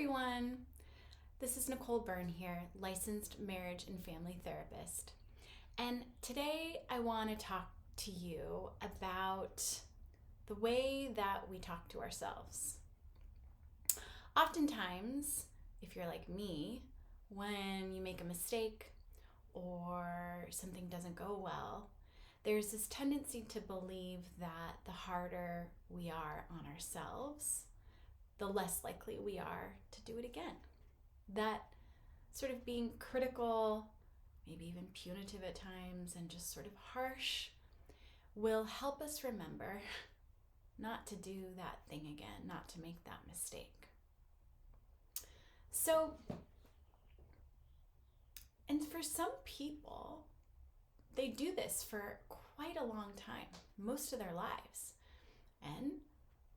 everyone. This is Nicole Byrne here, licensed marriage and family therapist. And today I want to talk to you about the way that we talk to ourselves. Oftentimes, if you're like me, when you make a mistake or something doesn't go well, there's this tendency to believe that the harder we are on ourselves, the less likely we are to do it again. That sort of being critical, maybe even punitive at times, and just sort of harsh will help us remember not to do that thing again, not to make that mistake. So, and for some people, they do this for quite a long time, most of their lives. And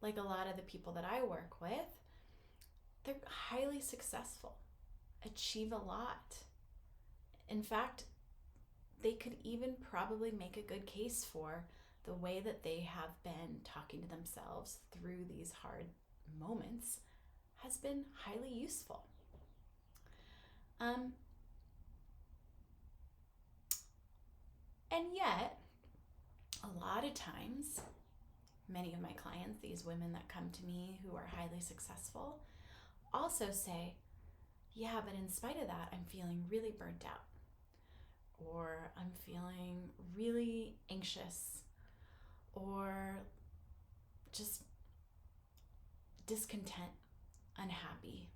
like a lot of the people that I work with, they're highly successful, achieve a lot. In fact, they could even probably make a good case for the way that they have been talking to themselves through these hard moments has been highly useful. And yet, a lot of times, many of my clients, these women that come to me who are highly successful, also say, yeah, but in spite of that, I'm feeling really burnt out, or I'm feeling really anxious, or just discontent, unhappy,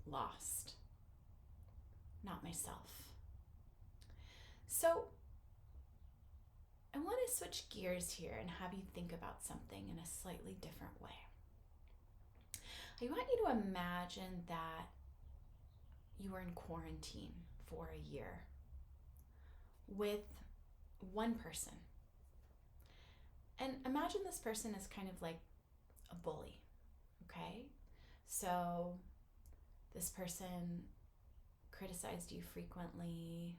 lost, not myself. So I want to switch gears here and have you think about something in a slightly different way. I want you to imagine that you are in quarantine for a year with one person. And imagine this person is kind of like a bully, okay? So this person criticized you frequently,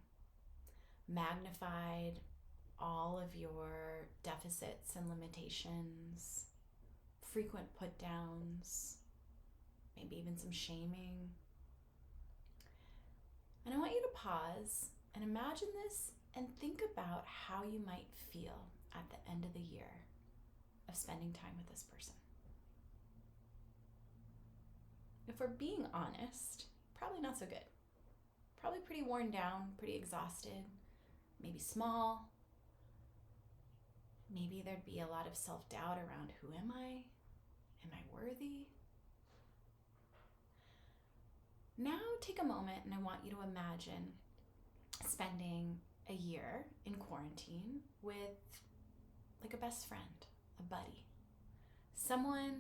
magnified all of your deficits and limitations, frequent put downs, maybe even some shaming. And I want you to pause and imagine this and think about how you might feel at the end of the year of spending time with this person. If we're being honest, probably not so good. Probably pretty worn down, pretty exhausted, maybe small. Maybe there'd be a lot of self-doubt around, who am I? Am I worthy? Now take a moment and I want you to imagine spending a year in quarantine with like a best friend, a buddy, someone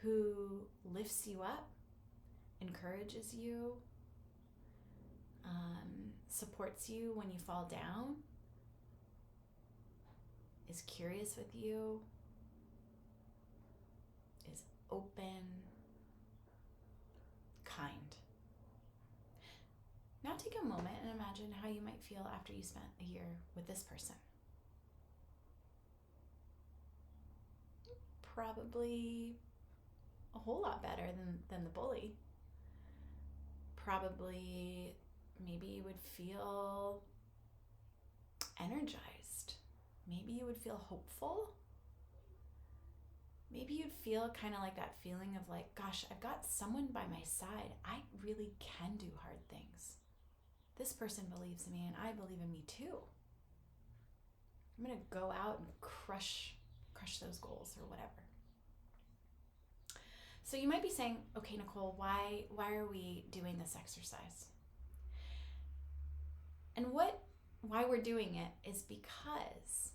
who lifts you up, encourages you, supports you when you fall down, is curious with you, is open, kind. Now take a moment and imagine how you might feel after you spent a year with this person. Probably a whole lot better than the bully. Probably maybe you would feel energized. Maybe you would feel hopeful. Maybe you'd feel kind of like that feeling of like, gosh, I've got someone by my side. I really can do hard things. This person believes in me and I believe in me too. I'm going to go out and crush those goals or whatever. So you might be saying, okay, Nicole, why are we doing this exercise? And why we're doing it is because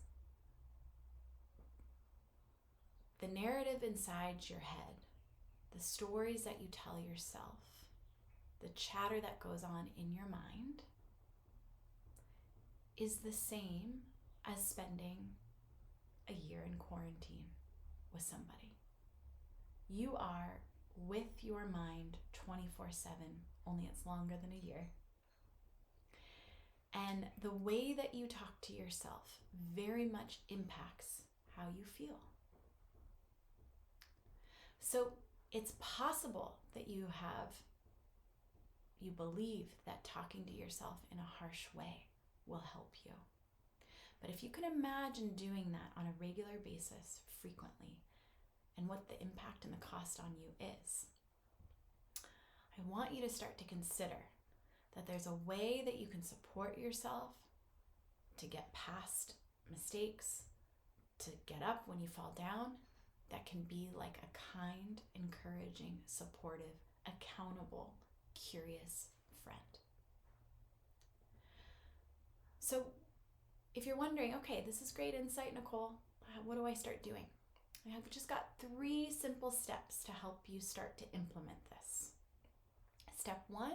the narrative inside your head, the stories that you tell yourself, the chatter that goes on in your mind is the same as spending a year in quarantine with somebody. You are with your mind 24/7, only it's longer than a year. And the way that you talk to yourself very much impacts how you feel. So It's possible that you believe that talking to yourself in a harsh way will help you. But if you can imagine doing that on a regular basis, frequently, and what the impact and the cost on you is, I want you to start to consider that there's a way that you can support yourself to get past mistakes, to get up when you fall down, that can be like a kind, encouraging, supportive, accountable, curious friend. So if you're wondering, okay, this is great insight, Nicole, what do I start doing? I have just got 3 simple steps to help you start to implement this. Step 1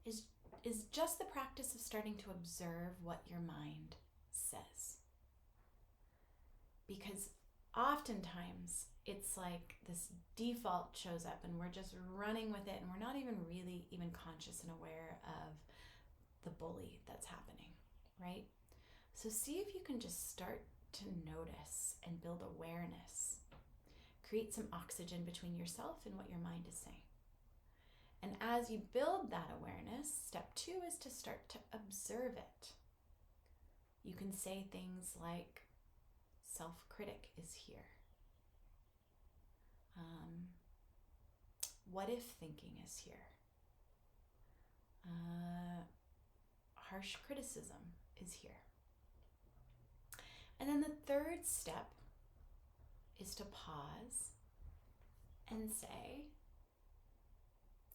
is just the practice of starting to observe what your mind says. Because oftentimes it's like this default shows up and we're just running with it and we're not even really even conscious and aware of the bully that's happening, right? So see if you can just start to notice and build awareness. Create some oxygen between yourself and what your mind is saying. And as you build that awareness, step 2 is to start to observe it. You can say things like, self-critic is here. What if thinking is here. Harsh criticism is here. And then the 3rd step is to pause and say,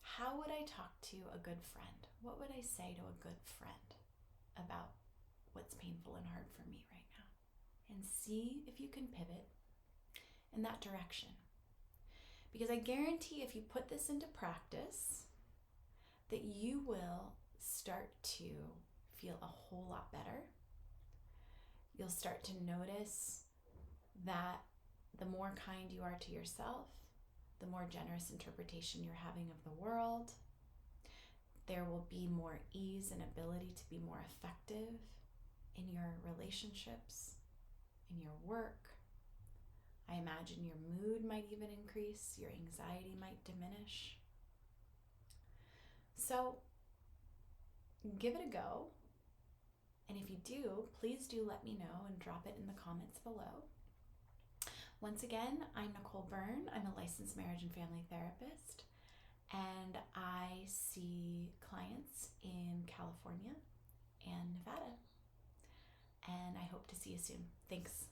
how would I talk to a good friend? What would I say to a good friend about what's painful and hard for me right now? And see if you can pivot in that direction. Because I guarantee if you put this into practice, that you will start to feel a whole lot better. You'll start to notice that the more kind you are to yourself, the more generous interpretation you're having of the world. There will be more ease and ability to be more effective in your relationships, in your work. I imagine your mood might even increase, your anxiety might diminish. So give it a go. And if you do, please do let me know and drop it in the comments below. Once again, I'm Nicole Byrne. I'm a licensed marriage and family therapist, and I see clients in California and Nevada. And I hope to see you soon. Thanks.